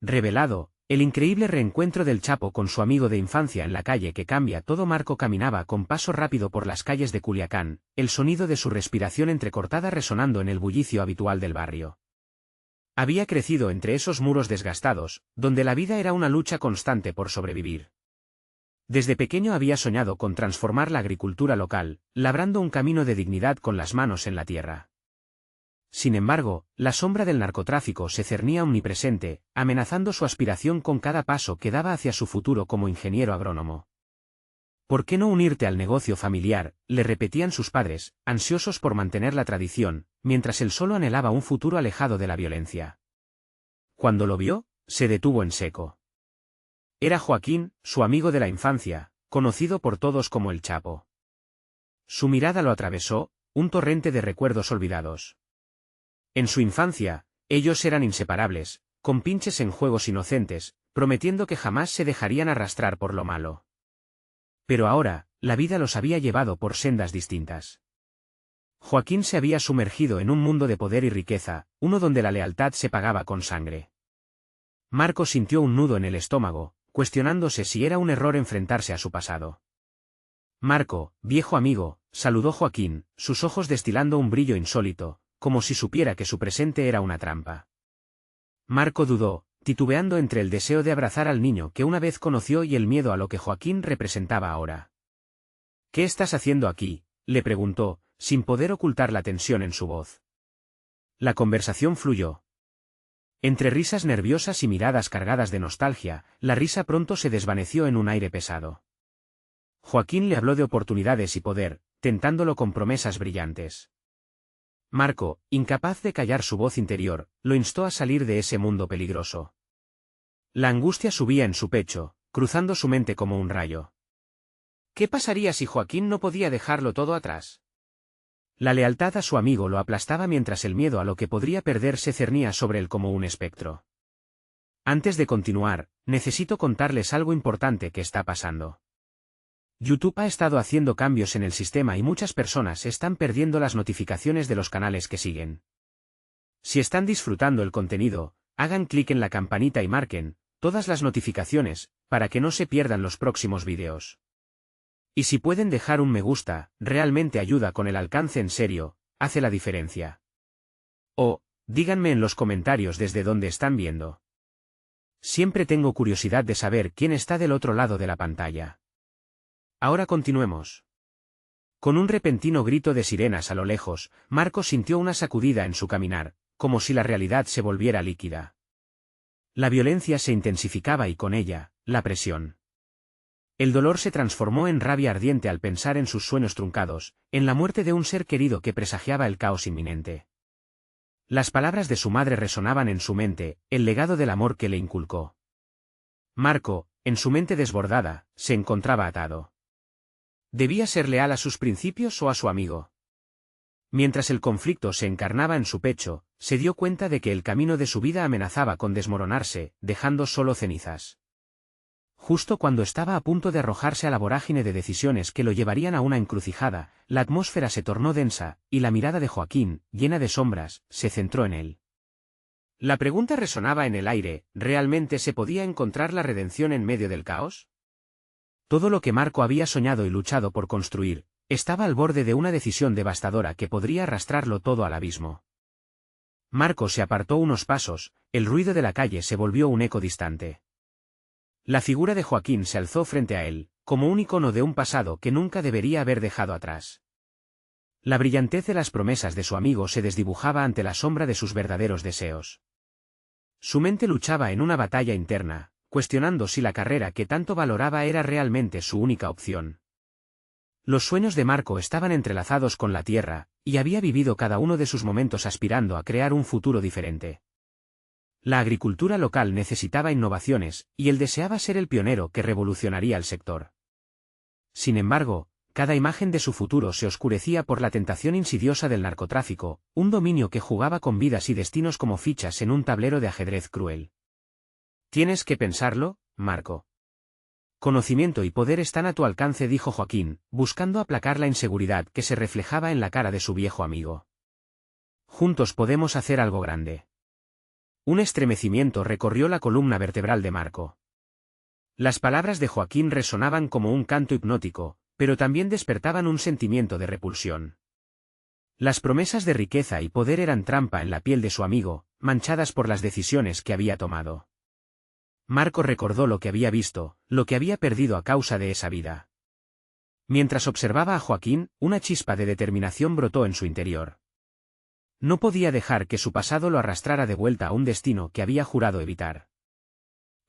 revelado, el increíble reencuentro del Chapo con su amigo de infancia en la calle que cambia todo. Marco caminaba con paso rápido por las calles de Culiacán, el sonido de su respiración entrecortada resonando en el bullicio habitual del barrio. Había crecido entre esos muros desgastados, donde la vida era una lucha constante por sobrevivir. Desde pequeño había soñado con transformar la agricultura local, labrando un camino de dignidad con las manos en la tierra. Sin embargo, la sombra del narcotráfico se cernía omnipresente, amenazando su aspiración con cada paso que daba hacia su futuro como ingeniero agrónomo. ¿Por qué no unirte al negocio familiar?, le repetían sus padres, ansiosos por mantener la tradición, mientras él solo anhelaba un futuro alejado de la violencia. Cuando lo vio, se detuvo en seco. Era Joaquín, su amigo de la infancia, conocido por todos como el Chapo. Su mirada lo atravesó, un torrente de recuerdos olvidados. En su infancia, ellos eran inseparables, compinches en juegos inocentes, prometiendo que jamás se dejarían arrastrar por lo malo. Pero ahora, la vida los había llevado por sendas distintas. Joaquín se había sumergido en un mundo de poder y riqueza, uno donde la lealtad se pagaba con sangre. Marco sintió un nudo en el estómago, cuestionándose si era un error enfrentarse a su pasado. Marco, viejo amigo, saludó Joaquín, sus ojos destilando un brillo insólito, como si supiera que su presente era una trampa. Marco dudó, titubeando entre el deseo de abrazar al niño que una vez conoció y el miedo a lo que Joaquín representaba ahora. ¿Qué estás haciendo aquí?, le preguntó, sin poder ocultar la tensión en su voz. La conversación fluyó. Entre risas nerviosas y miradas cargadas de nostalgia, la risa pronto se desvaneció en un aire pesado. Joaquín le habló de oportunidades y poder, tentándolo con promesas brillantes. Marco, incapaz de callar su voz interior, lo instó a salir de ese mundo peligroso. La angustia subía en su pecho, cruzando su mente como un rayo. ¿Qué pasaría si Joaquín no podía dejarlo todo atrás? La lealtad a su amigo lo aplastaba mientras el miedo a lo que podría perder se cernía sobre él como un espectro. Antes de continuar, necesito contarles algo importante que está pasando. YouTube ha estado haciendo cambios en el sistema y muchas personas están perdiendo las notificaciones de los canales que siguen. Si están disfrutando el contenido, hagan clic en la campanita y marquen todas las notificaciones, para que no se pierdan los próximos vídeos. Y si pueden dejar un me gusta, realmente ayuda con el alcance, en serio, hace la diferencia. O, díganme en los comentarios desde dónde están viendo. Siempre tengo curiosidad de saber quién está del otro lado de la pantalla. Ahora continuemos. Con un repentino grito de sirenas a lo lejos, Marco sintió una sacudida en su caminar, como si la realidad se volviera líquida. La violencia se intensificaba y con ella, la presión. El dolor se transformó en rabia ardiente al pensar en sus sueños truncados, en la muerte de un ser querido que presagiaba el caos inminente. Las palabras de su madre resonaban en su mente, el legado del amor que le inculcó. Marco, en su mente desbordada, se encontraba atado. ¿Debía ser leal a sus principios o a su amigo? Mientras el conflicto se encarnaba en su pecho, se dio cuenta de que el camino de su vida amenazaba con desmoronarse, dejando solo cenizas. Justo cuando estaba a punto de arrojarse a la vorágine de decisiones que lo llevarían a una encrucijada, la atmósfera se tornó densa, y la mirada de Joaquín, llena de sombras, se centró en él. La pregunta resonaba en el aire, ¿realmente se podía encontrar la redención en medio del caos? Todo lo que Marco había soñado y luchado por construir, estaba al borde de una decisión devastadora que podría arrastrarlo todo al abismo. Marco se apartó unos pasos, el ruido de la calle se volvió un eco distante. La figura de Joaquín se alzó frente a él, como un icono de un pasado que nunca debería haber dejado atrás. La brillantez de las promesas de su amigo se desdibujaba ante la sombra de sus verdaderos deseos. Su mente luchaba en una batalla interna, cuestionando si la carrera que tanto valoraba era realmente su única opción. Los sueños de Marco estaban entrelazados con la tierra, y había vivido cada uno de sus momentos aspirando a crear un futuro diferente. La agricultura local necesitaba innovaciones, y él deseaba ser el pionero que revolucionaría el sector. Sin embargo, cada imagen de su futuro se oscurecía por la tentación insidiosa del narcotráfico, un dominio que jugaba con vidas y destinos como fichas en un tablero de ajedrez cruel. Tienes que pensarlo, Marco. Conocimiento y poder están a tu alcance, dijo Joaquín, buscando aplacar la inseguridad que se reflejaba en la cara de su viejo amigo. Juntos podemos hacer algo grande. Un estremecimiento recorrió la columna vertebral de Marco. Las palabras de Joaquín resonaban como un canto hipnótico, pero también despertaban un sentimiento de repulsión. Las promesas de riqueza y poder eran trampa en la piel de su amigo, manchadas por las decisiones que había tomado. Marco recordó lo que había visto, lo que había perdido a causa de esa vida. Mientras observaba a Joaquín, una chispa de determinación brotó en su interior. No podía dejar que su pasado lo arrastrara de vuelta a un destino que había jurado evitar.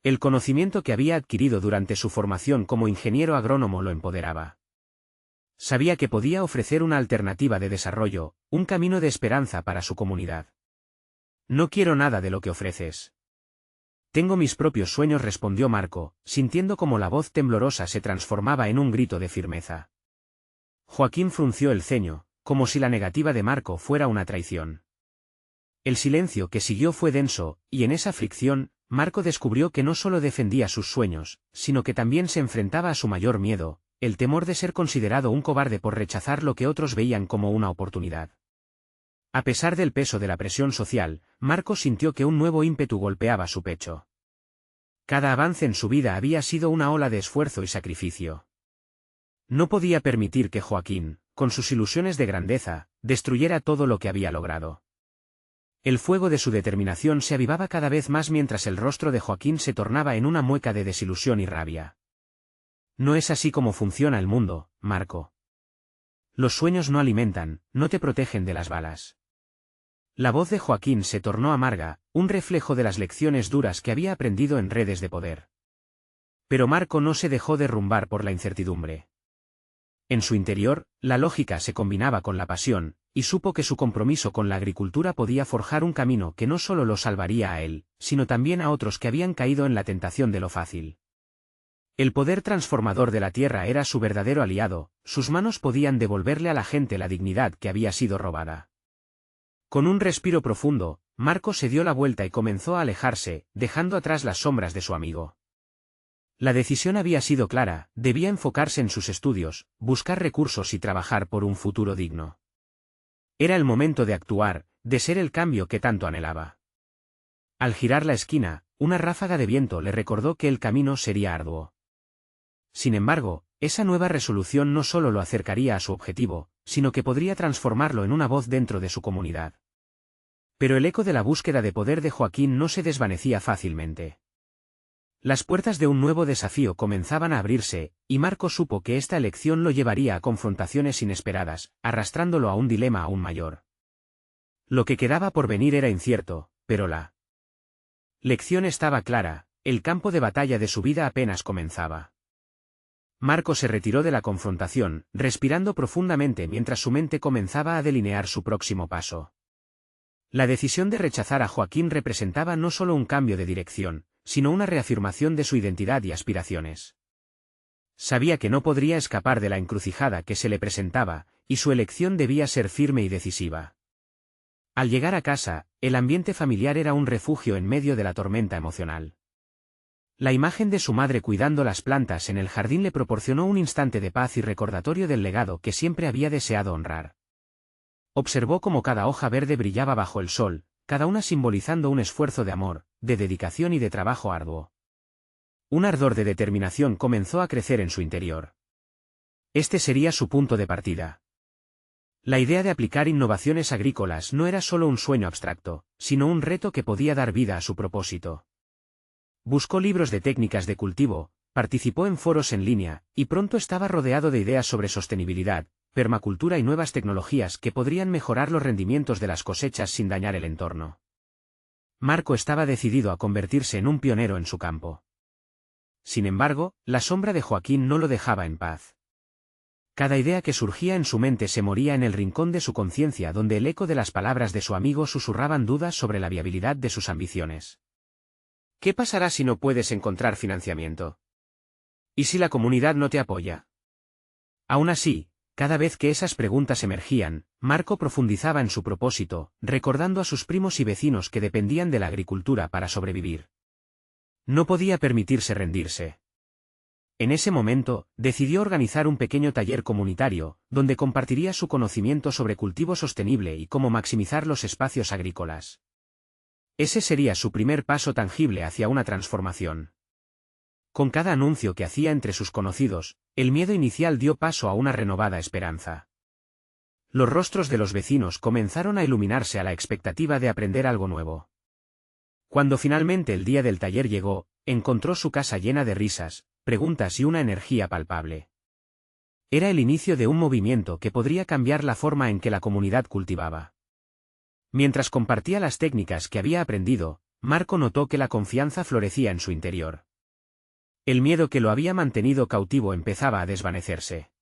El conocimiento que había adquirido durante su formación como ingeniero agrónomo lo empoderaba. Sabía que podía ofrecer una alternativa de desarrollo, un camino de esperanza para su comunidad. No quiero nada de lo que ofreces. Tengo mis propios sueños, respondió Marco, sintiendo como la voz temblorosa se transformaba en un grito de firmeza. Joaquín frunció el ceño, como si la negativa de Marco fuera una traición. El silencio que siguió fue denso, y en esa fricción, Marco descubrió que no solo defendía sus sueños, sino que también se enfrentaba a su mayor miedo, el temor de ser considerado un cobarde por rechazar lo que otros veían como una oportunidad. A pesar del peso de la presión social, Marco sintió que un nuevo ímpetu golpeaba su pecho. Cada avance en su vida había sido una ola de esfuerzo y sacrificio. No podía permitir que Joaquín, con sus ilusiones de grandeza, destruyera todo lo que había logrado. El fuego de su determinación se avivaba cada vez más mientras el rostro de Joaquín se tornaba en una mueca de desilusión y rabia. No es así como funciona el mundo, Marco. Los sueños no alimentan, no te protegen de las balas. La voz de Joaquín se tornó amarga, un reflejo de las lecciones duras que había aprendido en redes de poder. Pero Marco no se dejó derrumbar por la incertidumbre. En su interior, la lógica se combinaba con la pasión, y supo que su compromiso con la agricultura podía forjar un camino que no solo lo salvaría a él, sino también a otros que habían caído en la tentación de lo fácil. El poder transformador de la tierra era su verdadero aliado, sus manos podían devolverle a la gente la dignidad que había sido robada. Con un respiro profundo, Marco se dio la vuelta y comenzó a alejarse, dejando atrás las sombras de su amigo. La decisión había sido clara, debía enfocarse en sus estudios, buscar recursos y trabajar por un futuro digno. Era el momento de actuar, de ser el cambio que tanto anhelaba. Al girar la esquina, una ráfaga de viento le recordó que el camino sería arduo. Sin embargo, esa nueva resolución no solo lo acercaría a su objetivo, sino que podría transformarlo en una voz dentro de su comunidad. Pero el eco de la búsqueda de poder de Joaquín no se desvanecía fácilmente. Las puertas de un nuevo desafío comenzaban a abrirse, y Marco supo que esta elección lo llevaría a confrontaciones inesperadas, arrastrándolo a un dilema aún mayor. Lo que quedaba por venir era incierto, pero la lección estaba clara, el campo de batalla de su vida apenas comenzaba. Marco se retiró de la confrontación, respirando profundamente mientras su mente comenzaba a delinear su próximo paso. La decisión de rechazar a Joaquín representaba no solo un cambio de dirección, sino una reafirmación de su identidad y aspiraciones. Sabía que no podría escapar de la encrucijada que se le presentaba, y su elección debía ser firme y decisiva. Al llegar a casa, el ambiente familiar era un refugio en medio de la tormenta emocional. La imagen de su madre cuidando las plantas en el jardín le proporcionó un instante de paz y recordatorio del legado que siempre había deseado honrar. Observó cómo cada hoja verde brillaba bajo el sol, cada una simbolizando un esfuerzo de amor, de dedicación y de trabajo arduo. Un ardor de determinación comenzó a crecer en su interior. Este sería su punto de partida. La idea de aplicar innovaciones agrícolas no era solo un sueño abstracto, sino un reto que podía dar vida a su propósito. Buscó libros de técnicas de cultivo, participó en foros en línea, y pronto estaba rodeado de ideas sobre sostenibilidad, permacultura y nuevas tecnologías que podrían mejorar los rendimientos de las cosechas sin dañar el entorno. Marco estaba decidido a convertirse en un pionero en su campo. Sin embargo, la sombra de Joaquín no lo dejaba en paz. Cada idea que surgía en su mente se moría en el rincón de su conciencia donde el eco de las palabras de su amigo susurraban dudas sobre la viabilidad de sus ambiciones. ¿Qué pasará si no puedes encontrar financiamiento? ¿Y si la comunidad no te apoya? Aún así, cada vez que esas preguntas emergían, Marco profundizaba en su propósito, recordando a sus primos y vecinos que dependían de la agricultura para sobrevivir. No podía permitirse rendirse. En ese momento, decidió organizar un pequeño taller comunitario, donde compartiría su conocimiento sobre cultivo sostenible y cómo maximizar los espacios agrícolas. Ese sería su primer paso tangible hacia una transformación. Con cada anuncio que hacía entre sus conocidos, el miedo inicial dio paso a una renovada esperanza. Los rostros de los vecinos comenzaron a iluminarse a la expectativa de aprender algo nuevo. Cuando finalmente el día del taller llegó, encontró su casa llena de risas, preguntas y una energía palpable. Era el inicio de un movimiento que podría cambiar la forma en que la comunidad cultivaba. Mientras compartía las técnicas que había aprendido, Marco notó que la confianza florecía en su interior. El miedo que lo había mantenido cautivo empezaba a desvanecerse.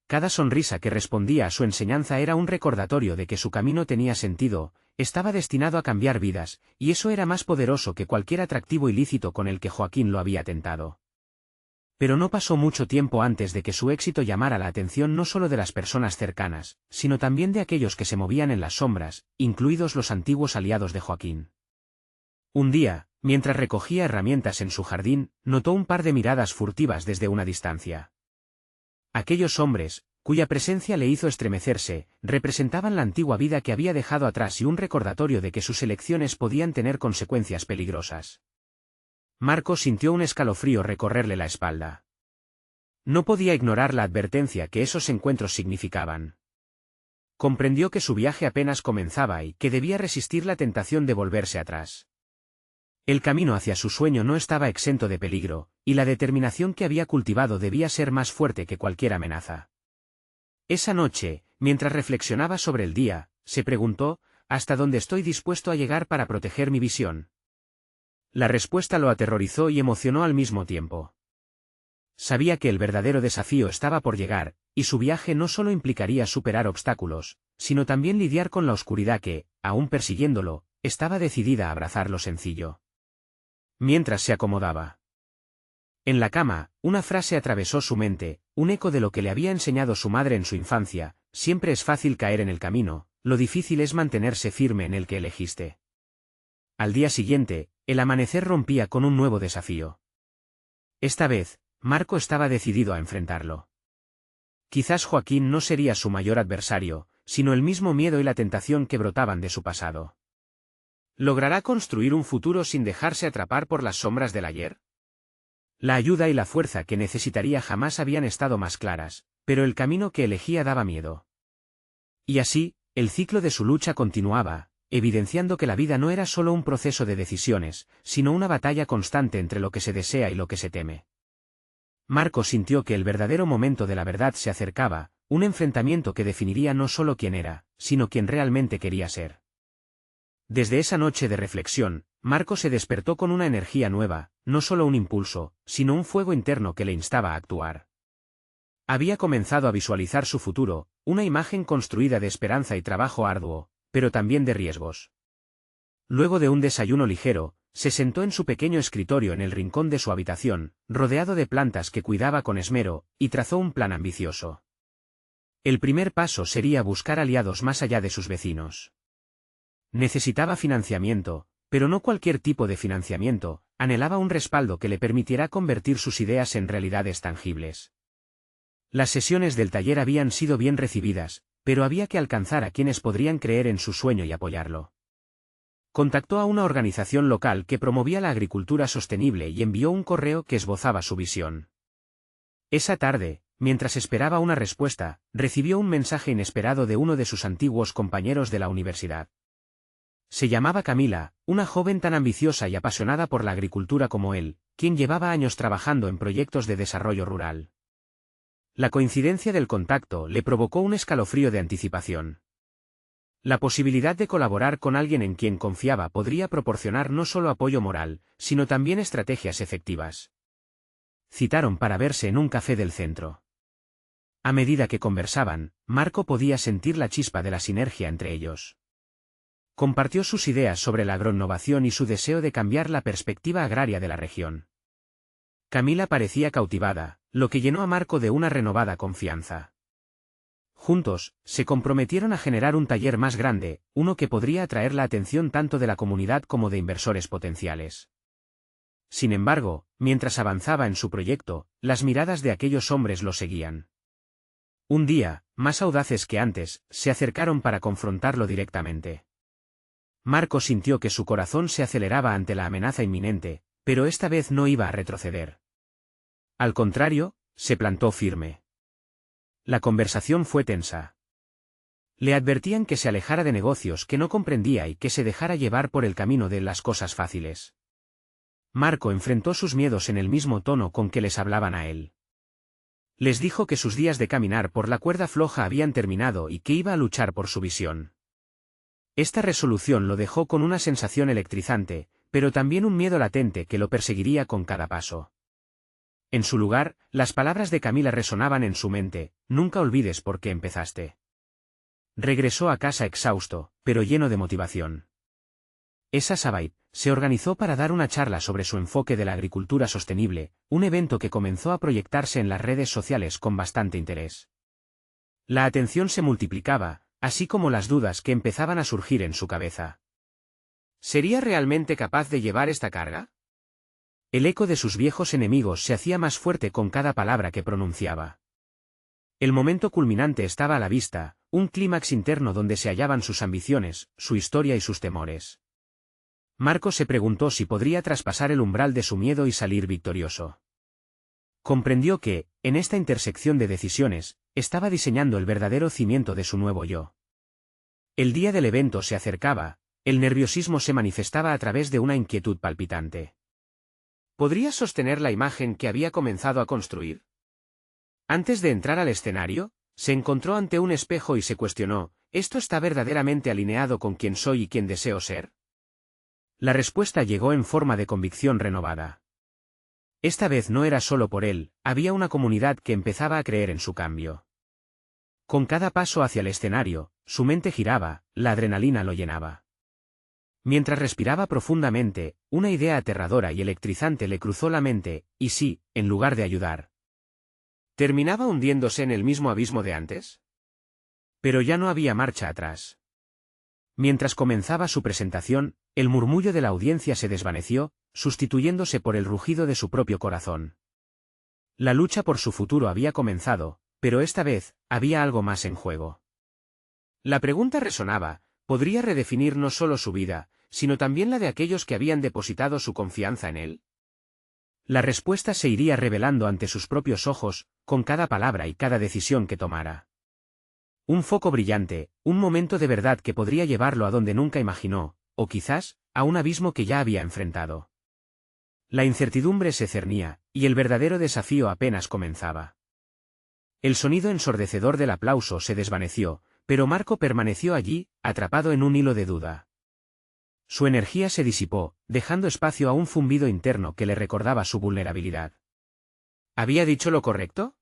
Cada sonrisa que respondía a su enseñanza era un recordatorio de que su camino tenía sentido, estaba destinado a cambiar vidas, y eso era más poderoso que cualquier atractivo ilícito con el que Joaquín lo había tentado. Pero no pasó mucho tiempo antes de que su éxito llamara la atención no solo de las personas cercanas, sino también de aquellos que se movían en las sombras, incluidos los antiguos aliados de Joaquín. Un día, mientras recogía herramientas en su jardín, notó un par de miradas furtivas desde una distancia. Aquellos hombres, cuya presencia le hizo estremecerse, representaban la antigua vida que había dejado atrás y un recordatorio de que sus elecciones podían tener consecuencias peligrosas. Marco sintió un escalofrío recorrerle la espalda. No podía ignorar la advertencia que esos encuentros significaban. Comprendió que su viaje apenas comenzaba y que debía resistir la tentación de volverse atrás. El camino hacia su sueño no estaba exento de peligro, y la determinación que había cultivado debía ser más fuerte que cualquier amenaza. Esa noche, mientras reflexionaba sobre el día, se preguntó, ¿hasta dónde estoy dispuesto a llegar para proteger mi visión? La respuesta lo aterrorizó y emocionó al mismo tiempo. Sabía que el verdadero desafío estaba por llegar, y su viaje no solo implicaría superar obstáculos, sino también lidiar con la oscuridad que, aún persiguiéndolo, estaba decidida a abrazar lo sencillo. Mientras se acomodaba en la cama, una frase atravesó su mente, un eco de lo que le había enseñado su madre en su infancia: siempre es fácil caer en el camino, lo difícil es mantenerse firme en el que elegiste. Al día siguiente, el amanecer rompía con un nuevo desafío. Esta vez, Marco estaba decidido a enfrentarlo. Quizás Joaquín no sería su mayor adversario, sino el mismo miedo y la tentación que brotaban de su pasado. ¿Logrará construir un futuro sin dejarse atrapar por las sombras del ayer? La ayuda y la fuerza que necesitaría jamás habían estado más claras, pero el camino que elegía daba miedo. Y así, el ciclo de su lucha continuaba, evidenciando que la vida no era solo un proceso de decisiones, sino una batalla constante entre lo que se desea y lo que se teme. Marco sintió que el verdadero momento de la verdad se acercaba, un enfrentamiento que definiría no solo quién era, sino quién realmente quería ser. Desde esa noche de reflexión, Marco se despertó con una energía nueva, no solo un impulso, sino un fuego interno que le instaba a actuar. Había comenzado a visualizar su futuro, una imagen construida de esperanza y trabajo arduo, pero también de riesgos. Luego de un desayuno ligero, se sentó en su pequeño escritorio en el rincón de su habitación, rodeado de plantas que cuidaba con esmero, y trazó un plan ambicioso. El primer paso sería buscar aliados más allá de sus vecinos. Necesitaba financiamiento, pero no cualquier tipo de financiamiento, anhelaba un respaldo que le permitiera convertir sus ideas en realidades tangibles. Las sesiones del taller habían sido bien recibidas, pero había que alcanzar a quienes podrían creer en su sueño y apoyarlo. Contactó a una organización local que promovía la agricultura sostenible y envió un correo que esbozaba su visión. Esa tarde, mientras esperaba una respuesta, recibió un mensaje inesperado de uno de sus antiguos compañeros de la universidad. Se llamaba Camila, una joven tan ambiciosa y apasionada por la agricultura como él, quien llevaba años trabajando en proyectos de desarrollo rural. La coincidencia del contacto le provocó un escalofrío de anticipación. La posibilidad de colaborar con alguien en quien confiaba podría proporcionar no solo apoyo moral, sino también estrategias efectivas. Citaron para verse en un café del centro. A medida que conversaban, Marco podía sentir la chispa de la sinergia entre ellos. Compartió sus ideas sobre la agroinnovación y su deseo de cambiar la perspectiva agraria de la región. Camila parecía cautivada, lo que llenó a Marco de una renovada confianza. Juntos, se comprometieron a generar un taller más grande, uno que podría atraer la atención tanto de la comunidad como de inversores potenciales. Sin embargo, mientras avanzaba en su proyecto, las miradas de aquellos hombres lo seguían. Un día, más audaces que antes, se acercaron para confrontarlo directamente. Marco sintió que su corazón se aceleraba ante la amenaza inminente, pero esta vez no iba a retroceder. Al contrario, se plantó firme. La conversación fue tensa. Le advertían que se alejara de negocios que no comprendía y que se dejara llevar por el camino de las cosas fáciles. Marco enfrentó sus miedos en el mismo tono con que les hablaban a él. Les dijo que sus días de caminar por la cuerda floja habían terminado y que iba a luchar por su visión. Esta resolución lo dejó con una sensación electrizante, pero también un miedo latente que lo perseguiría con cada paso. En su lugar, las palabras de Camila resonaban en su mente: nunca olvides por qué empezaste. Regresó a casa exhausto, pero lleno de motivación. Esa Sabbath se organizó para dar una charla sobre su enfoque de la agricultura sostenible, un evento que comenzó a proyectarse en las redes sociales con bastante interés. La atención se multiplicaba, así como las dudas que empezaban a surgir en su cabeza. ¿Sería realmente capaz de llevar esta carga? El eco de sus viejos enemigos se hacía más fuerte con cada palabra que pronunciaba. El momento culminante estaba a la vista, un clímax interno donde se hallaban sus ambiciones, su historia y sus temores. Marco se preguntó si podría traspasar el umbral de su miedo y salir victorioso. Comprendió que, en esta intersección de decisiones, estaba diseñando el verdadero cimiento de su nuevo yo. El día del evento se acercaba, el nerviosismo se manifestaba a través de una inquietud palpitante. ¿Podría sostener la imagen que había comenzado a construir? Antes de entrar al escenario, se encontró ante un espejo y se cuestionó: ¿esto está verdaderamente alineado con quién soy y quién deseo ser? La respuesta llegó en forma de convicción renovada. Esta vez no era solo por él, había una comunidad que empezaba a creer en su cambio. Con cada paso hacia el escenario, su mente giraba, la adrenalina lo llenaba. Mientras respiraba profundamente, una idea aterradora y electrizante le cruzó la mente: ¿y si, en lugar de ayudar, terminaba hundiéndose en el mismo abismo de antes? Pero ya no había marcha atrás. Mientras comenzaba su presentación, el murmullo de la audiencia se desvaneció, sustituyéndose por el rugido de su propio corazón. La lucha por su futuro había comenzado, pero esta vez, había algo más en juego. La pregunta resonaba: ¿podría redefinir no solo su vida, sino también la de aquellos que habían depositado su confianza en él? La respuesta se iría revelando ante sus propios ojos, con cada palabra y cada decisión que tomara. Un foco brillante, un momento de verdad que podría llevarlo a donde nunca imaginó, o quizás, a un abismo que ya había enfrentado. La incertidumbre se cernía, y el verdadero desafío apenas comenzaba. El sonido ensordecedor del aplauso se desvaneció, pero Marco permaneció allí, atrapado en un hilo de duda. Su energía se disipó, dejando espacio a un zumbido interno que le recordaba su vulnerabilidad. ¿Había dicho lo correcto?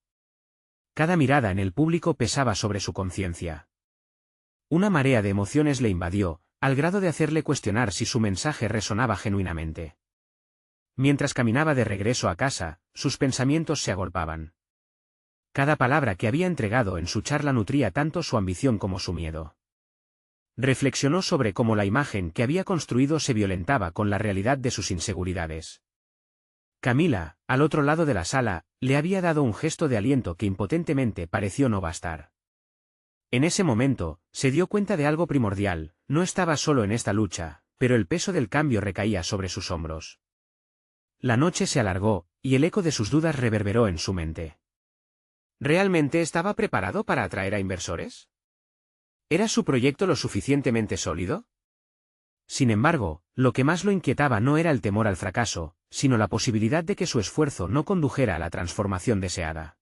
Cada mirada en el público pesaba sobre su conciencia. Una marea de emociones le invadió, al grado de hacerle cuestionar si su mensaje resonaba genuinamente. Mientras caminaba de regreso a casa, sus pensamientos se agolpaban. Cada palabra que había entregado en su charla nutría tanto su ambición como su miedo. Reflexionó sobre cómo la imagen que había construido se violentaba con la realidad de sus inseguridades. Camila, al otro lado de la sala, le había dado un gesto de aliento que impotentemente pareció no bastar. En ese momento, se dio cuenta de algo primordial: no estaba solo en esta lucha, pero el peso del cambio recaía sobre sus hombros. La noche se alargó, y el eco de sus dudas reverberó en su mente. ¿Realmente estaba preparado para atraer a inversores? ¿Era su proyecto lo suficientemente sólido? Sin embargo, lo que más lo inquietaba no era el temor al fracaso, sino la posibilidad de que su esfuerzo no condujera a la transformación deseada.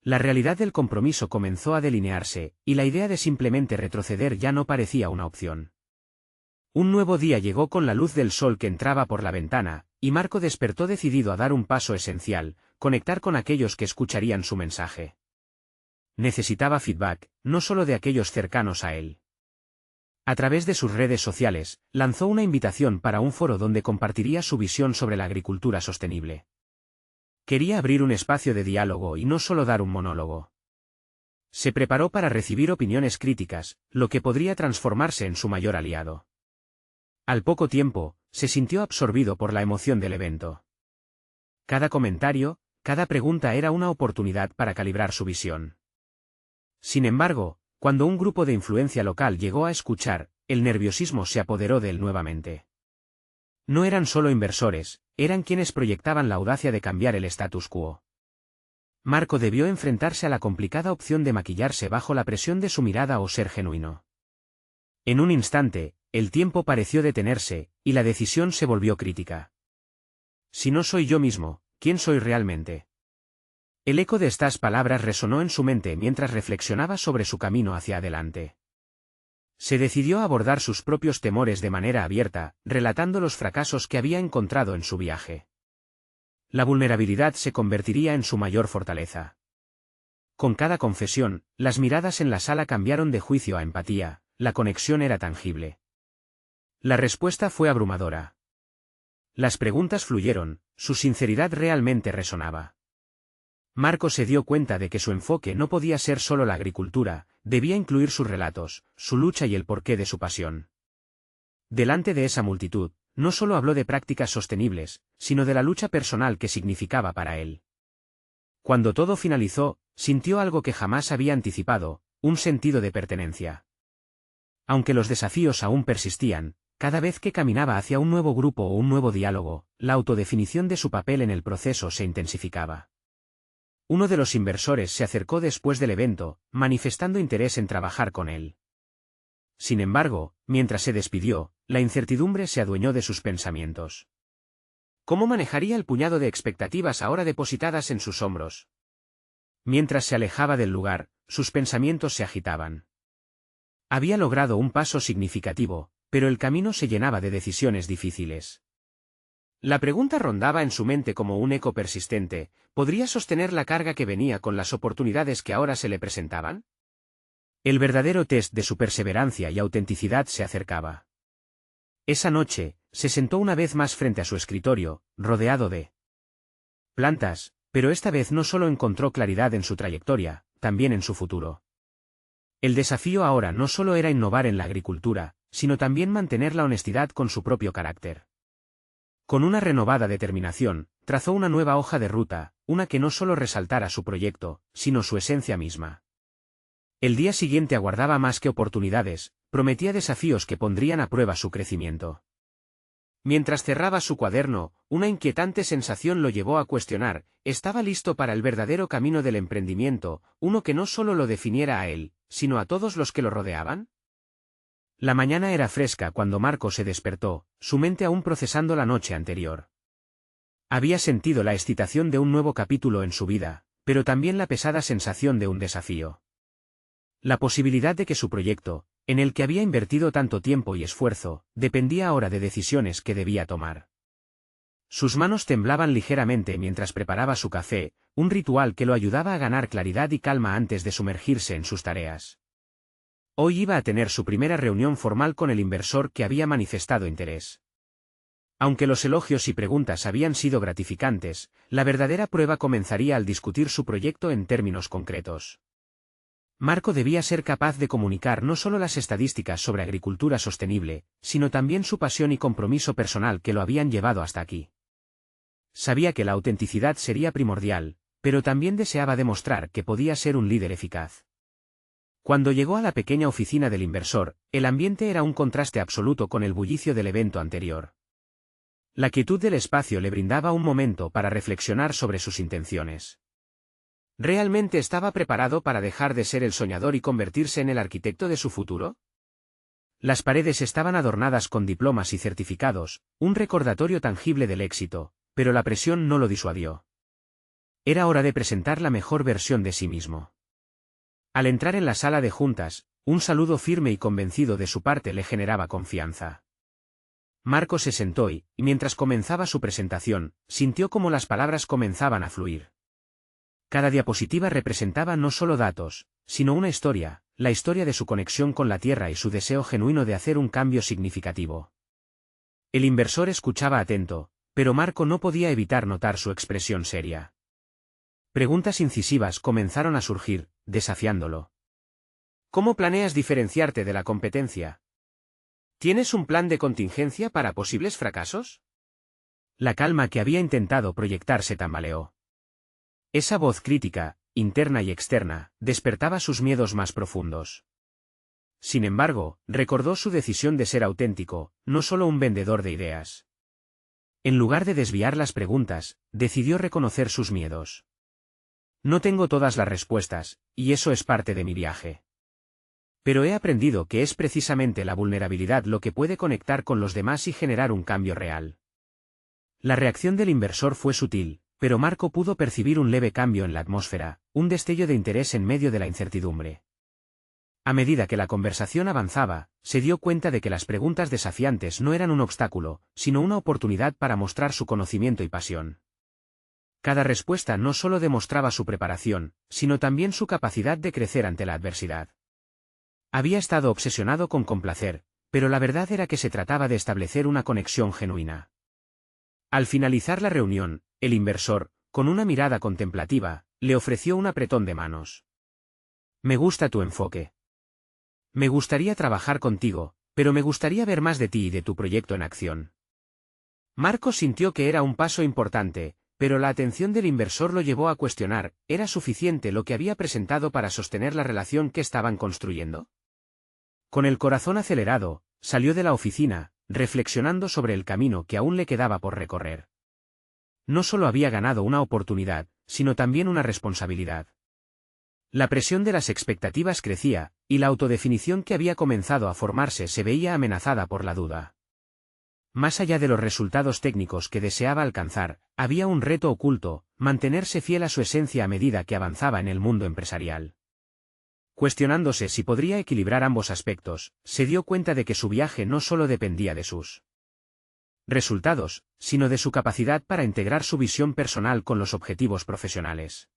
La realidad del compromiso comenzó a delinearse, y la idea de simplemente retroceder ya no parecía una opción. Un nuevo día llegó con la luz del sol que entraba por la ventana, y Marco despertó decidido a dar un paso esencial: conectar con aquellos que escucharían su mensaje. Necesitaba feedback, no solo de aquellos cercanos a él. A través de sus redes sociales, lanzó una invitación para un foro donde compartiría su visión sobre la agricultura sostenible. Quería abrir un espacio de diálogo y no solo dar un monólogo. Se preparó para recibir opiniones críticas, lo que podría transformarse en su mayor aliado. Al poco tiempo, se sintió absorbido por la emoción del evento. Cada comentario, cada pregunta era una oportunidad para calibrar su visión. Sin embargo, cuando un grupo de influencia local llegó a escuchar, el nerviosismo se apoderó de él nuevamente. No eran solo inversores, eran quienes proyectaban la audacia de cambiar el status quo. Marco debió enfrentarse a la complicada opción de maquillarse bajo la presión de su mirada o ser genuino. En un instante, el tiempo pareció detenerse, y la decisión se volvió crítica. Si no soy yo mismo, ¿quién soy realmente? El eco de estas palabras resonó en su mente mientras reflexionaba sobre su camino hacia adelante. Se decidió a abordar sus propios temores de manera abierta, relatando los fracasos que había encontrado en su viaje. La vulnerabilidad se convertiría en su mayor fortaleza. Con cada confesión, las miradas en la sala cambiaron de juicio a empatía, la conexión era tangible. La respuesta fue abrumadora. Las preguntas fluyeron, su sinceridad realmente resonaba. Marco se dio cuenta de que su enfoque no podía ser solo la agricultura, debía incluir sus relatos, su lucha y el porqué de su pasión. Delante de esa multitud, no solo habló de prácticas sostenibles, sino de la lucha personal que significaba para él. Cuando todo finalizó, sintió algo que jamás había anticipado, un sentido de pertenencia. Aunque los desafíos aún persistían, cada vez que caminaba hacia un nuevo grupo o un nuevo diálogo, la autodefinición de su papel en el proceso se intensificaba. Uno de los inversores se acercó después del evento, manifestando interés en trabajar con él. Sin embargo, mientras se despidió, la incertidumbre se adueñó de sus pensamientos. ¿Cómo manejaría el puñado de expectativas ahora depositadas en sus hombros? Mientras se alejaba del lugar, sus pensamientos se agitaban. Había logrado un paso significativo, pero el camino se llenaba de decisiones difíciles. La pregunta rondaba en su mente como un eco persistente: ¿podría sostener la carga que venía con las oportunidades que ahora se le presentaban? El verdadero test de su perseverancia y autenticidad se acercaba. Esa noche, se sentó una vez más frente a su escritorio, rodeado de plantas, pero esta vez no solo encontró claridad en su trayectoria, también en su futuro. El desafío ahora no solo era innovar en la agricultura, sino también mantener la honestidad con su propio carácter. Con una renovada determinación, trazó una nueva hoja de ruta, una que no solo resaltara su proyecto, sino su esencia misma. El día siguiente aguardaba más que oportunidades, prometía desafíos que pondrían a prueba su crecimiento. Mientras cerraba su cuaderno, una inquietante sensación lo llevó a cuestionar: ¿estaba listo para el verdadero camino del emprendimiento, uno que no solo lo definiera a él, sino a todos los que lo rodeaban? La mañana era fresca cuando Marco se despertó, su mente aún procesando la noche anterior. Había sentido la excitación de un nuevo capítulo en su vida, pero también la pesada sensación de un desafío. La posibilidad de que su proyecto, en el que había invertido tanto tiempo y esfuerzo, dependía ahora de decisiones que debía tomar. Sus manos temblaban ligeramente mientras preparaba su café, un ritual que lo ayudaba a ganar claridad y calma antes de sumergirse en sus tareas. Hoy iba a tener su primera reunión formal con el inversor que había manifestado interés. Aunque los elogios y preguntas habían sido gratificantes, la verdadera prueba comenzaría al discutir su proyecto en términos concretos. Marco debía ser capaz de comunicar no solo las estadísticas sobre agricultura sostenible, sino también su pasión y compromiso personal que lo habían llevado hasta aquí. Sabía que la autenticidad sería primordial, pero también deseaba demostrar que podía ser un líder eficaz. Cuando llegó a la pequeña oficina del inversor, el ambiente era un contraste absoluto con el bullicio del evento anterior. La quietud del espacio le brindaba un momento para reflexionar sobre sus intenciones. ¿Realmente estaba preparado para dejar de ser el soñador y convertirse en el arquitecto de su futuro? Las paredes estaban adornadas con diplomas y certificados, un recordatorio tangible del éxito, pero la presión no lo disuadió. Era hora de presentar la mejor versión de sí mismo. Al entrar en la sala de juntas, un saludo firme y convencido de su parte le generaba confianza. Marco se sentó y, mientras comenzaba su presentación, sintió como las palabras comenzaban a fluir. Cada diapositiva representaba no solo datos, sino una historia, la historia de su conexión con la tierra y su deseo genuino de hacer un cambio significativo. El inversor escuchaba atento, pero Marco no podía evitar notar su expresión seria. Preguntas incisivas comenzaron a surgir, desafiándolo. ¿Cómo planeas diferenciarte de la competencia? ¿Tienes un plan de contingencia para posibles fracasos? La calma que había intentado proyectar se tambaleó. Esa voz crítica, interna y externa, despertaba sus miedos más profundos. Sin embargo, recordó su decisión de ser auténtico, no solo un vendedor de ideas. En lugar de desviar las preguntas, decidió reconocer sus miedos. No tengo todas las respuestas, y eso es parte de mi viaje. Pero he aprendido que es precisamente la vulnerabilidad lo que puede conectar con los demás y generar un cambio real. La reacción del inversor fue sutil, pero Marco pudo percibir un leve cambio en la atmósfera, un destello de interés en medio de la incertidumbre. A medida que la conversación avanzaba, se dio cuenta de que las preguntas desafiantes no eran un obstáculo, sino una oportunidad para mostrar su conocimiento y pasión. Cada respuesta no solo demostraba su preparación, sino también su capacidad de crecer ante la adversidad. Había estado obsesionado con complacer, pero la verdad era que se trataba de establecer una conexión genuina. Al finalizar la reunión, el inversor, con una mirada contemplativa, le ofreció un apretón de manos. Me gusta tu enfoque. Me gustaría trabajar contigo, pero me gustaría ver más de ti y de tu proyecto en acción. Marco sintió que era un paso importante, pero la atención del inversor lo llevó a cuestionar, ¿era suficiente lo que había presentado para sostener la relación que estaban construyendo? Con el corazón acelerado, salió de la oficina, reflexionando sobre el camino que aún le quedaba por recorrer. No solo había ganado una oportunidad, sino también una responsabilidad. La presión de las expectativas crecía, y la autodefinición que había comenzado a formarse se veía amenazada por la duda. Más allá de los resultados técnicos que deseaba alcanzar, había un reto oculto, mantenerse fiel a su esencia a medida que avanzaba en el mundo empresarial. Cuestionándose si podría equilibrar ambos aspectos, se dio cuenta de que su viaje no solo dependía de sus resultados, sino de su capacidad para integrar su visión personal con los objetivos profesionales.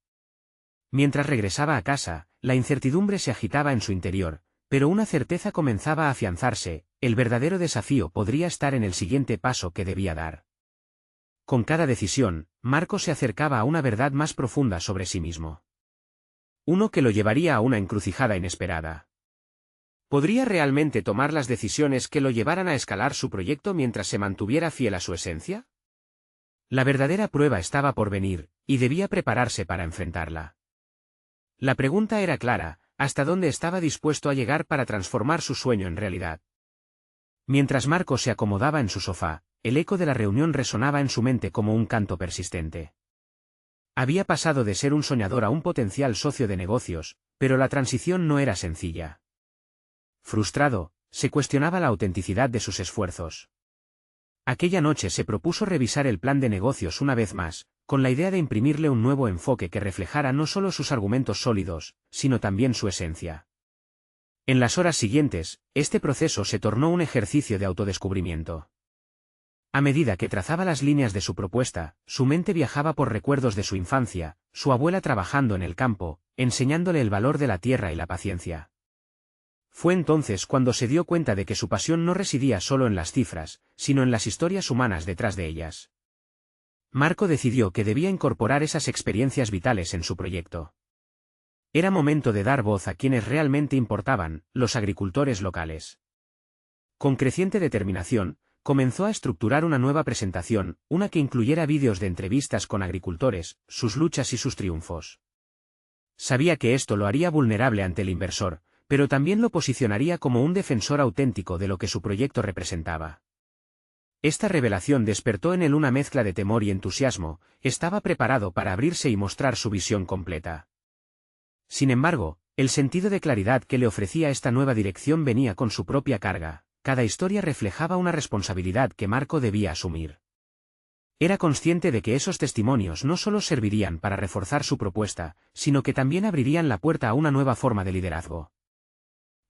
Mientras regresaba a casa, la incertidumbre se agitaba en su interior, pero una certeza comenzaba a afianzarse: el verdadero desafío podría estar en el siguiente paso que debía dar. Con cada decisión, Marco se acercaba a una verdad más profunda sobre sí mismo. Uno que lo llevaría a una encrucijada inesperada. ¿Podría realmente tomar las decisiones que lo llevaran a escalar su proyecto mientras se mantuviera fiel a su esencia? La verdadera prueba estaba por venir, y debía prepararse para enfrentarla. La pregunta era clara: ¿hasta dónde estaba dispuesto a llegar para transformar su sueño en realidad? Mientras Marco se acomodaba en su sofá, el eco de la reunión resonaba en su mente como un canto persistente. Había pasado de ser un soñador a un potencial socio de negocios, pero la transición no era sencilla. Frustrado, se cuestionaba la autenticidad de sus esfuerzos. Aquella noche se propuso revisar el plan de negocios una vez más, con la idea de imprimirle un nuevo enfoque que reflejara no solo sus argumentos sólidos, sino también su esencia. En las horas siguientes, este proceso se tornó un ejercicio de autodescubrimiento. A medida que trazaba las líneas de su propuesta, su mente viajaba por recuerdos de su infancia, su abuela trabajando en el campo, enseñándole el valor de la tierra y la paciencia. Fue entonces cuando se dio cuenta de que su pasión no residía solo en las cifras, sino en las historias humanas detrás de ellas. Marco decidió que debía incorporar esas experiencias vitales en su proyecto. Era momento de dar voz a quienes realmente importaban, los agricultores locales. Con creciente determinación, comenzó a estructurar una nueva presentación, una que incluyera vídeos de entrevistas con agricultores, sus luchas y sus triunfos. Sabía que esto lo haría vulnerable ante el inversor, pero también lo posicionaría como un defensor auténtico de lo que su proyecto representaba. Esta revelación despertó en él una mezcla de temor y entusiasmo. Estaba preparado para abrirse y mostrar su visión completa. Sin embargo, el sentido de claridad que le ofrecía esta nueva dirección venía con su propia carga. Cada historia reflejaba una responsabilidad que Marco debía asumir. Era consciente de que esos testimonios no solo servirían para reforzar su propuesta, sino que también abrirían la puerta a una nueva forma de liderazgo.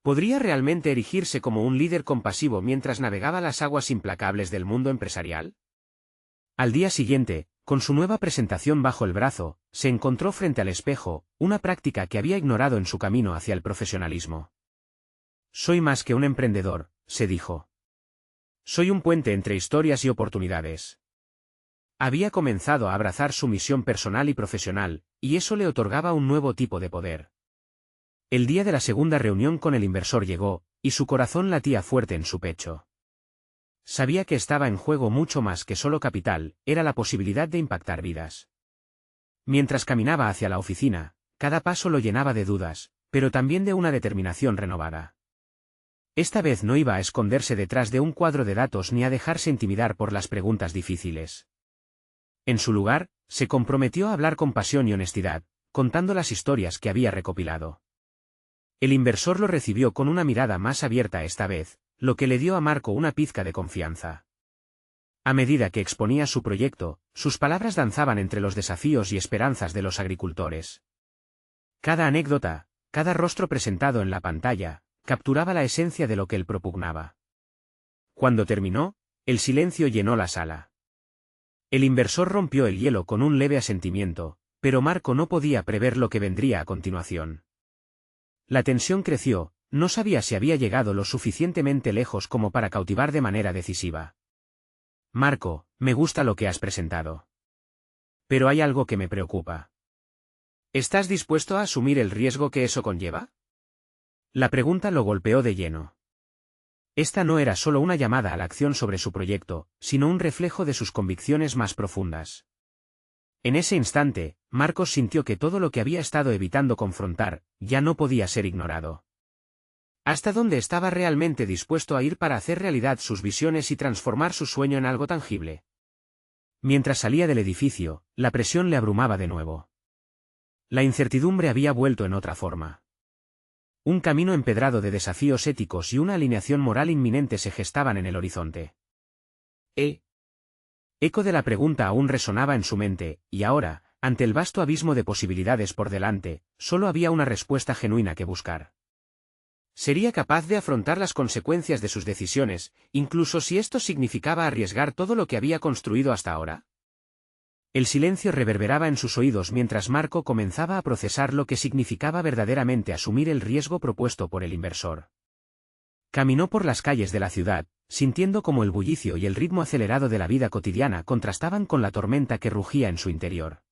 ¿Podría realmente erigirse como un líder compasivo mientras navegaba las aguas implacables del mundo empresarial? Al día siguiente, con su nueva presentación bajo el brazo, se encontró frente al espejo, una práctica que había ignorado en su camino hacia el profesionalismo. Soy más que un emprendedor, se dijo. Soy un puente entre historias y oportunidades. Había comenzado a abrazar su misión personal y profesional, y eso le otorgaba un nuevo tipo de poder. El día de la segunda reunión con el inversor llegó, y su corazón latía fuerte en su pecho. Sabía que estaba en juego mucho más que solo capital, era la posibilidad de impactar vidas. Mientras caminaba hacia la oficina, cada paso lo llenaba de dudas, pero también de una determinación renovada. Esta vez no iba a esconderse detrás de un cuadro de datos ni a dejarse intimidar por las preguntas difíciles. En su lugar, se comprometió a hablar con pasión y honestidad, contando las historias que había recopilado. El inversor lo recibió con una mirada más abierta esta vez, lo que le dio a Marco una pizca de confianza. A medida que exponía su proyecto, sus palabras danzaban entre los desafíos y esperanzas de los agricultores. Cada anécdota, cada rostro presentado en la pantalla, capturaba la esencia de lo que él propugnaba. Cuando terminó, el silencio llenó la sala. El inversor rompió el hielo con un leve asentimiento, pero Marco no podía prever lo que vendría a continuación. La tensión creció, no sabía si había llegado lo suficientemente lejos como para cautivar de manera decisiva. Marco, me gusta lo que has presentado. Pero hay algo que me preocupa. ¿Estás dispuesto a asumir el riesgo que eso conlleva? La pregunta lo golpeó de lleno. Esta no era solo una llamada a la acción sobre su proyecto, sino un reflejo de sus convicciones más profundas. En ese instante, Marcos sintió que todo lo que había estado evitando confrontar, ya no podía ser ignorado. ¿Hasta dónde estaba realmente dispuesto a ir para hacer realidad sus visiones y transformar su sueño en algo tangible? Mientras salía del edificio, la presión le abrumaba de nuevo. La incertidumbre había vuelto en otra forma. Un camino empedrado de desafíos éticos y una alineación moral inminente se gestaban en el horizonte. Eco de la pregunta aún resonaba en su mente, y ahora, ante el vasto abismo de posibilidades por delante, solo había una respuesta genuina que buscar. ¿Sería capaz de afrontar las consecuencias de sus decisiones, incluso si esto significaba arriesgar todo lo que había construido hasta ahora? El silencio reverberaba en sus oídos mientras Marco comenzaba a procesar lo que significaba verdaderamente asumir el riesgo propuesto por el inversor. Caminó por las calles de la ciudad, sintiendo cómo el bullicio y el ritmo acelerado de la vida cotidiana contrastaban con la tormenta que rugía en su interior.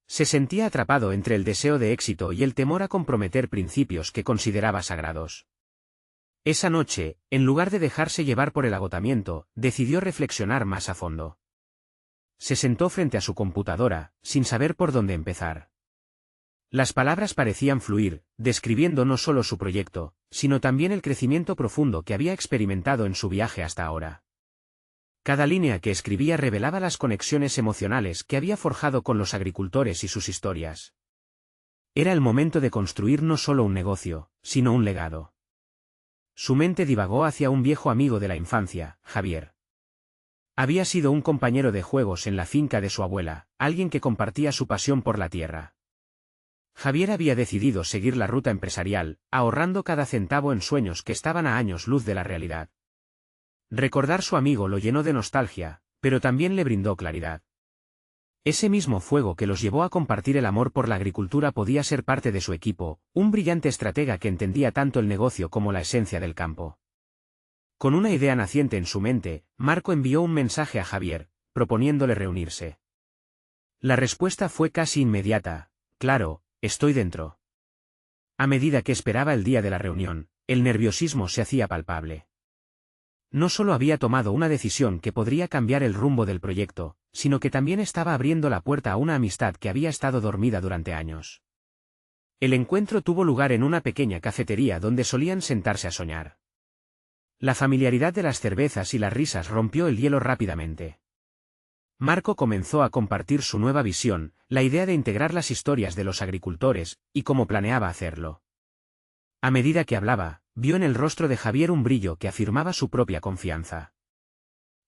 Se sentía atrapado entre el deseo de éxito y el temor a comprometer principios que consideraba sagrados. Esa noche, en lugar de dejarse llevar por el agotamiento, decidió reflexionar más a fondo. Se sentó frente a su computadora, sin saber por dónde empezar. Las palabras parecían fluir, describiendo no solo su proyecto, sino también el crecimiento profundo que había experimentado en su viaje hasta ahora. Cada línea que escribía revelaba las conexiones emocionales que había forjado con los agricultores y sus historias. Era el momento de construir no solo un negocio, sino un legado. Su mente divagó hacia un viejo amigo de la infancia, Javier. Había sido un compañero de juegos en la finca de su abuela, alguien que compartía su pasión por la tierra. Javier había decidido seguir la ruta empresarial, ahorrando cada centavo en sueños que estaban a años luz de la realidad. Recordar su amigo lo llenó de nostalgia, pero también le brindó claridad. Ese mismo fuego que los llevó a compartir el amor por la agricultura podía ser parte de su equipo, un brillante estratega que entendía tanto el negocio como la esencia del campo. Con una idea naciente en su mente, Marco envió un mensaje a Javier, proponiéndole reunirse. La respuesta fue casi inmediata: claro, estoy dentro. A medida que esperaba el día de la reunión, el nerviosismo se hacía palpable. No solo había tomado una decisión que podría cambiar el rumbo del proyecto, sino que también estaba abriendo la puerta a una amistad que había estado dormida durante años. El encuentro tuvo lugar en una pequeña cafetería donde solían sentarse a soñar. La familiaridad de las cervezas y las risas rompió el hielo rápidamente. Marco comenzó a compartir su nueva visión, la idea de integrar las historias de los agricultores, y cómo planeaba hacerlo. A medida que hablaba, vio en el rostro de Javier un brillo que afirmaba su propia confianza.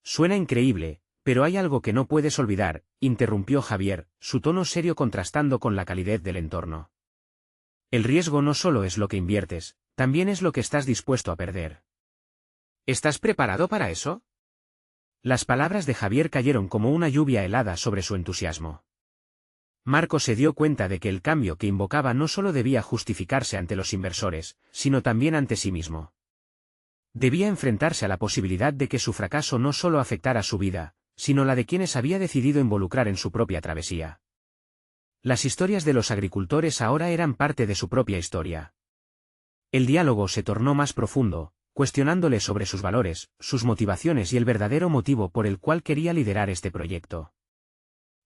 Suena increíble, pero hay algo que no puedes olvidar, interrumpió Javier, su tono serio contrastando con la calidez del entorno. El riesgo no solo es lo que inviertes, también es lo que estás dispuesto a perder. ¿Estás preparado para eso? Las palabras de Javier cayeron como una lluvia helada sobre su entusiasmo. Marco se dio cuenta de que el cambio que invocaba no solo debía justificarse ante los inversores, sino también ante sí mismo. Debía enfrentarse a la posibilidad de que su fracaso no solo afectara su vida, sino la de quienes había decidido involucrar en su propia travesía. Las historias de los agricultores ahora eran parte de su propia historia. El diálogo se tornó más profundo, cuestionándole sobre sus valores, sus motivaciones y el verdadero motivo por el cual quería liderar este proyecto.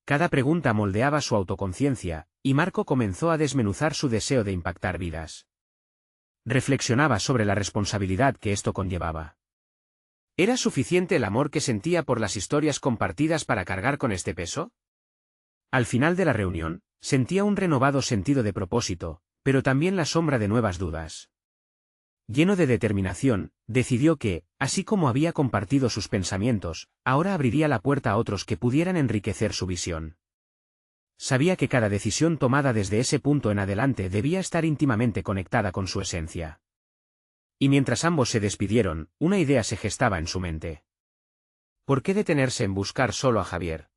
Cada pregunta moldeaba su autoconciencia, y Marco comenzó a desmenuzar su deseo de impactar vidas. reflexionaba sobre la responsabilidad que esto conllevaba. ¿Era suficiente el amor que sentía por las historias compartidas para cargar con este peso? Al final de la reunión, sentía un renovado sentido de propósito, pero también la sombra de nuevas dudas. Lleno de determinación, decidió que, así como había compartido sus pensamientos, ahora abriría la puerta a otros que pudieran enriquecer su visión. Sabía que cada decisión tomada desde ese punto en adelante debía estar íntimamente conectada con su esencia. Y mientras ambos se despidieron, una idea se gestaba en su mente. ¿Por qué detenerse en buscar solo a Javier?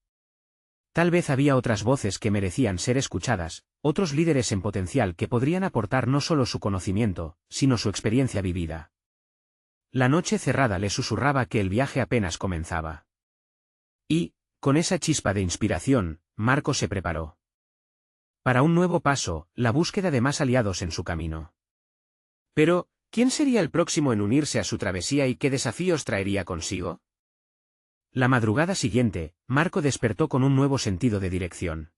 Tal vez había otras voces que merecían ser escuchadas, otros líderes en potencial que podrían aportar no solo su conocimiento, sino su experiencia vivida. La noche cerrada le susurraba que el viaje apenas comenzaba. Y, con esa chispa de inspiración, Marco se preparó. Para un nuevo paso, la búsqueda de más aliados en su camino. Pero, ¿quién sería el próximo en unirse a su travesía y qué desafíos traería consigo? La madrugada siguiente, Marco despertó con un nuevo sentido de dirección.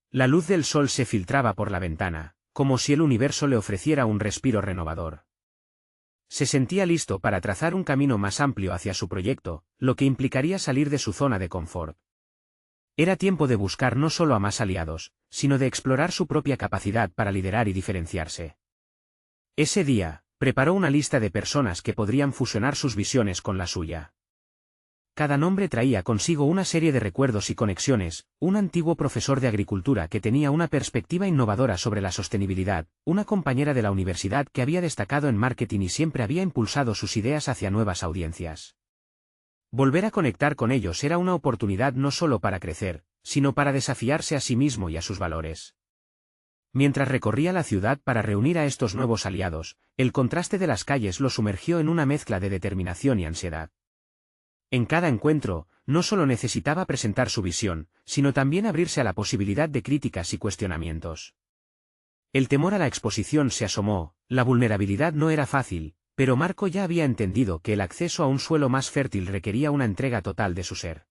La luz del sol se filtraba por la ventana, como si el universo le ofreciera un respiro renovador. Se sentía listo para trazar un camino más amplio hacia su proyecto, lo que implicaría salir de su zona de confort. Era tiempo de buscar no solo a más aliados, sino de explorar su propia capacidad para liderar y diferenciarse. Ese día, preparó una lista de personas que podrían fusionar sus visiones con la suya. Cada nombre traía consigo una serie de recuerdos y conexiones: un antiguo profesor de agricultura que tenía una perspectiva innovadora sobre la sostenibilidad, una compañera de la universidad que había destacado en marketing y siempre había impulsado sus ideas hacia nuevas audiencias. Volver a conectar con ellos era una oportunidad no solo para crecer, sino para desafiarse a sí mismo y a sus valores. Mientras recorría la ciudad para reunir a estos nuevos aliados, el contraste de las calles lo sumergió en una mezcla de determinación y ansiedad. En cada encuentro, no solo necesitaba presentar su visión, sino también abrirse a la posibilidad de críticas y cuestionamientos. El temor a la exposición se asomó, la vulnerabilidad no era fácil, pero Marco ya había entendido que el acceso a un suelo más fértil requería una entrega total de su ser.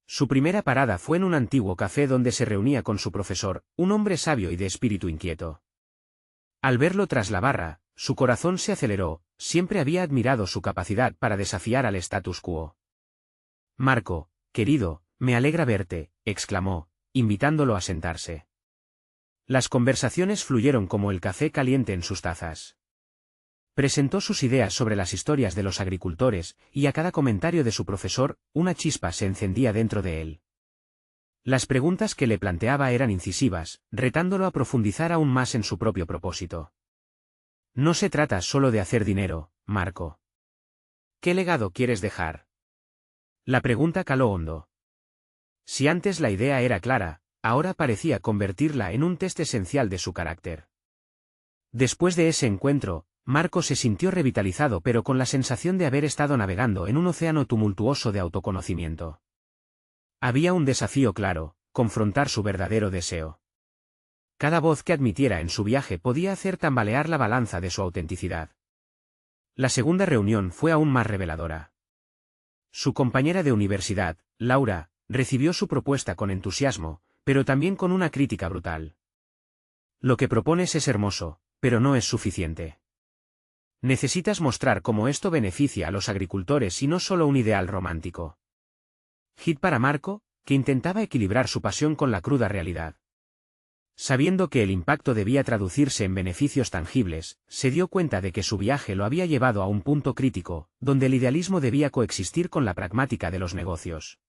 Su primera parada fue en un antiguo café donde se reunía con su profesor, un hombre sabio y de espíritu inquieto. Al verlo tras la barra, su corazón se aceleró. Siempre había admirado su capacidad para desafiar al status quo. «Marco, querido, me alegra verte», exclamó, invitándolo a sentarse. Las conversaciones fluyeron como el café caliente en sus tazas. Presentó sus ideas sobre las historias de los agricultores, y a cada comentario de su profesor, una chispa se encendía dentro de él. Las preguntas que le planteaba eran incisivas, retándolo a profundizar aún más en su propio propósito. «No se trata solo de hacer dinero, Marco. ¿Qué legado quieres dejar?». La pregunta caló hondo. Si antes la idea era clara, ahora parecía convertirla en un test esencial de su carácter. Después de ese encuentro, Marco se sintió revitalizado pero con la sensación de haber estado navegando en un océano tumultuoso de autoconocimiento. Había un desafío claro: confrontar su verdadero deseo. Cada voz que admitiera en su viaje podía hacer tambalear la balanza de su autenticidad. La segunda reunión fue aún más reveladora. Su compañera de universidad, Laura, recibió su propuesta con entusiasmo, pero también con una crítica brutal. «Lo que propones es hermoso, pero no es suficiente. Necesitas mostrar cómo esto beneficia a los agricultores y no solo un ideal romántico». Hit para Marco, que intentaba equilibrar su pasión con la cruda realidad. Sabiendo que el impacto debía traducirse en beneficios tangibles, se dio cuenta de que su viaje lo había llevado a un punto crítico, donde el idealismo debía coexistir con la pragmática de los negocios.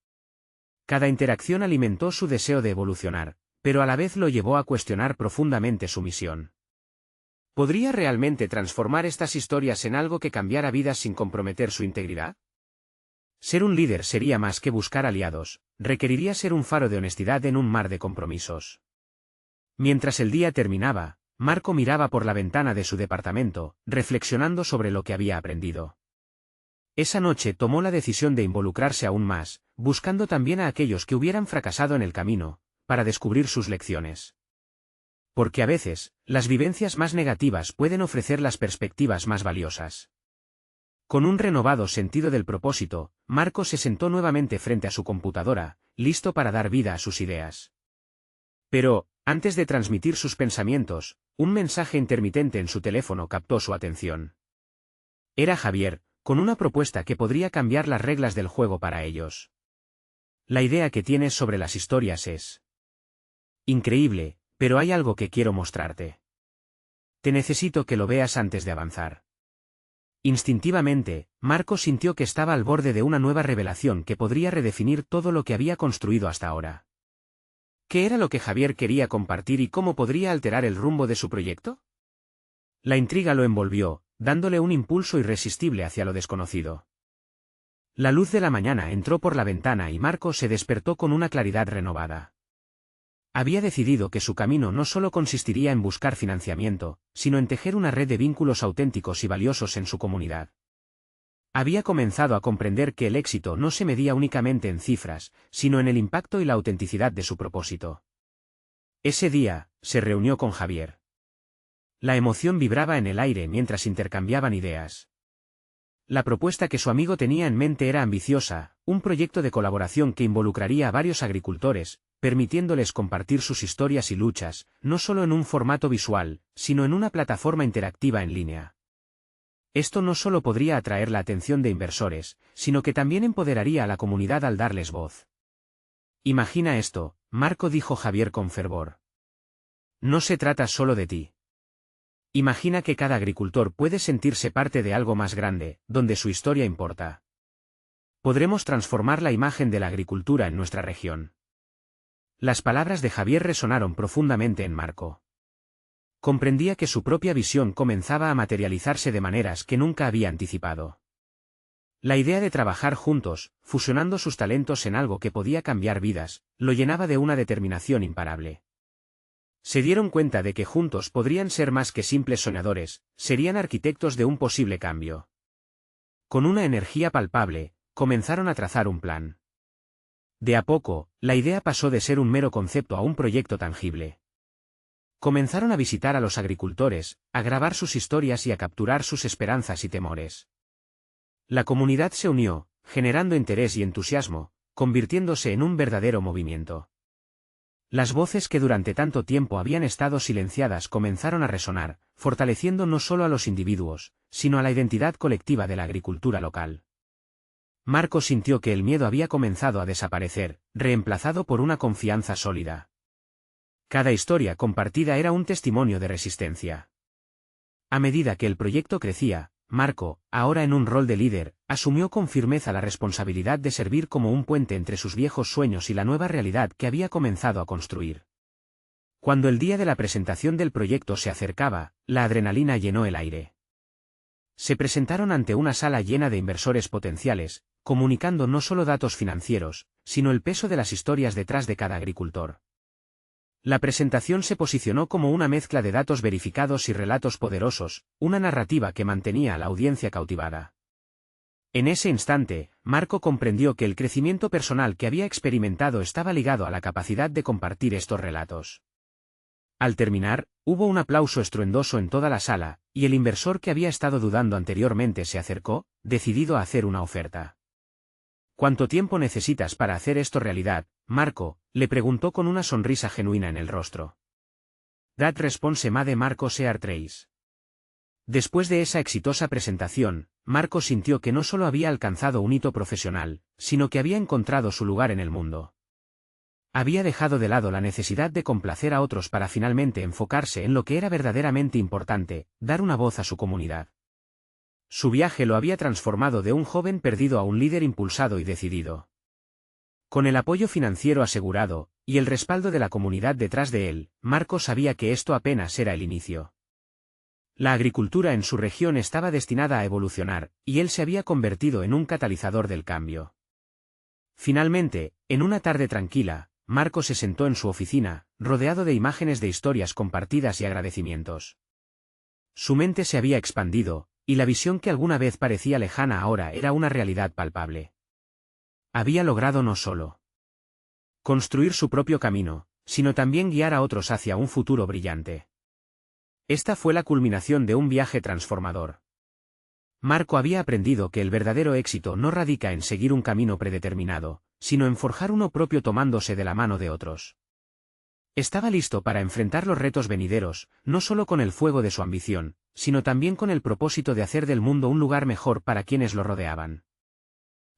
Cada interacción alimentó su deseo de evolucionar, pero a la vez lo llevó a cuestionar profundamente su misión. ¿Podría realmente transformar estas historias en algo que cambiara vidas sin comprometer su integridad? Ser un líder sería más que buscar aliados, requeriría ser un faro de honestidad en un mar de compromisos. Mientras el día terminaba, Marco miraba por la ventana de su departamento, reflexionando sobre lo que había aprendido. Esa noche tomó la decisión de involucrarse aún más, buscando también a aquellos que hubieran fracasado en el camino, para descubrir sus lecciones. Porque a veces, las vivencias más negativas pueden ofrecer las perspectivas más valiosas. Con un renovado sentido del propósito, Marco se sentó nuevamente frente a su computadora, listo para dar vida a sus ideas. Pero, Antes de transmitir sus pensamientos, un mensaje intermitente en su teléfono captó su atención. Era Javier, con una propuesta que podría cambiar las reglas del juego para ellos. La idea que tienes sobre las historias es increíble, pero hay algo que quiero mostrarte. Te necesito que lo veas antes de avanzar. Instintivamente, Marco sintió que estaba al borde de una nueva revelación que podría redefinir todo lo que había construido hasta ahora. ¿Qué era lo que Javier quería compartir y cómo podría alterar el rumbo de su proyecto? La intriga lo envolvió, dándole un impulso irresistible hacia lo desconocido. La luz de la mañana entró por la ventana y Marco se despertó con una claridad renovada. Había decidido que su camino no solo consistiría en buscar financiamiento, sino en tejer una red de vínculos auténticos y valiosos en su comunidad. Había comenzado a comprender que el éxito no se medía únicamente en cifras, sino en el impacto y la autenticidad de su propósito. Ese día, se reunió con Javier. La emoción vibraba en el aire mientras intercambiaban ideas. La propuesta que su amigo tenía en mente era ambiciosa, un proyecto de colaboración que involucraría a varios agricultores, permitiéndoles compartir sus historias y luchas, no solo en un formato visual, sino en una plataforma interactiva en línea. Esto no solo podría atraer la atención de inversores, sino que también empoderaría a la comunidad al darles voz. Imagina esto, Marco, dijo Javier con fervor. No se trata solo de ti. Imagina que cada agricultor puede sentirse parte de algo más grande, donde su historia importa. Podremos transformar la imagen de la agricultura en nuestra región. Las palabras de Javier resonaron profundamente en Marco. Comprendía que su propia visión comenzaba a materializarse de maneras que nunca había anticipado. La idea de trabajar juntos, fusionando sus talentos en algo que podía cambiar vidas, lo llenaba de una determinación imparable. Se dieron cuenta de que juntos podrían ser más que simples soñadores, serían arquitectos de un posible cambio. Con una energía palpable, comenzaron a trazar un plan. De a poco, la idea pasó de ser un mero concepto a un proyecto tangible. Comenzaron a visitar a los agricultores, a grabar sus historias y a capturar sus esperanzas y temores. La comunidad se unió, generando interés y entusiasmo, convirtiéndose en un verdadero movimiento. Las voces que durante tanto tiempo habían estado silenciadas comenzaron a resonar, fortaleciendo no solo a los individuos, sino a la identidad colectiva de la agricultura local. Marco sintió que el miedo había comenzado a desaparecer, reemplazado por una confianza sólida. Cada historia compartida era un testimonio de resistencia. A medida que el proyecto crecía, Marco, ahora en un rol de líder, asumió con firmeza la responsabilidad de servir como un puente entre sus viejos sueños y la nueva realidad que había comenzado a construir. Cuando el día de la presentación del proyecto se acercaba, la adrenalina llenó el aire. Se presentaron ante una sala llena de inversores potenciales, comunicando no solo datos financieros, sino el peso de las historias detrás de cada agricultor. La presentación se posicionó como una mezcla de datos verificados y relatos poderosos, una narrativa que mantenía a la audiencia cautivada. En ese instante, Marco comprendió que el crecimiento personal que había experimentado estaba ligado a la capacidad de compartir estos relatos. Al terminar, hubo un aplauso estruendoso en toda la sala, y el inversor que había estado dudando anteriormente se acercó, decidido a hacer una oferta. ¿Cuánto tiempo necesitas para hacer esto realidad, Marco?, le preguntó con una sonrisa genuina en el rostro. That response made Marco sear trace. Después de esa exitosa presentación, Marco sintió que no solo había alcanzado un hito profesional, sino que había encontrado su lugar en el mundo. Había dejado de lado la necesidad de complacer a otros para finalmente enfocarse en lo que era verdaderamente importante, dar una voz a su comunidad. Su viaje lo había transformado de un joven perdido a un líder impulsado y decidido. Con el apoyo financiero asegurado, y el respaldo de la comunidad detrás de él, Marco sabía que esto apenas era el inicio. La agricultura en su región estaba destinada a evolucionar, y él se había convertido en un catalizador del cambio. Finalmente, en una tarde tranquila, Marco se sentó en su oficina, rodeado de imágenes de historias compartidas y agradecimientos. Su mente se había expandido, y la visión que alguna vez parecía lejana ahora era una realidad palpable. Había logrado no solo construir su propio camino, sino también guiar a otros hacia un futuro brillante. Esta fue la culminación de un viaje transformador. Marco había aprendido que el verdadero éxito no radica en seguir un camino predeterminado, sino en forjar uno propio tomándose de la mano de otros. Estaba listo para enfrentar los retos venideros, no solo con el fuego de su ambición, sino también con el propósito de hacer del mundo un lugar mejor para quienes lo rodeaban.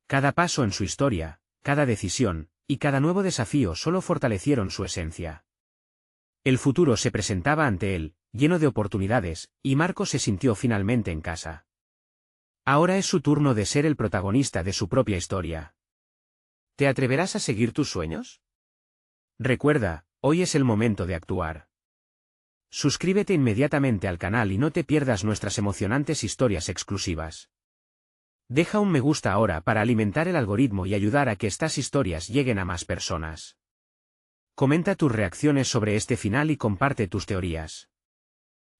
Cada paso en su historia, cada decisión, y cada nuevo desafío solo fortalecieron su esencia. El futuro se presentaba ante él, lleno de oportunidades, y Marco se sintió finalmente en casa. Ahora es su turno de ser el protagonista de su propia historia. ¿Te atreverás a seguir tus sueños? Recuerda, hoy es el momento de actuar. Suscríbete inmediatamente al canal y no te pierdas nuestras emocionantes historias exclusivas. Deja un me gusta ahora para alimentar el algoritmo y ayudar a que estas historias lleguen a más personas. Comenta tus reacciones sobre este final y comparte tus teorías.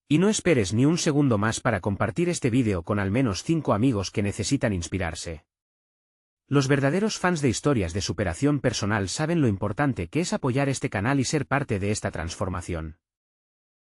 Y no esperes ni un segundo más para compartir este vídeo con al menos 5 amigos que necesitan inspirarse. Los verdaderos fans de historias de superación personal saben lo importante que es apoyar este canal y ser parte de esta transformación.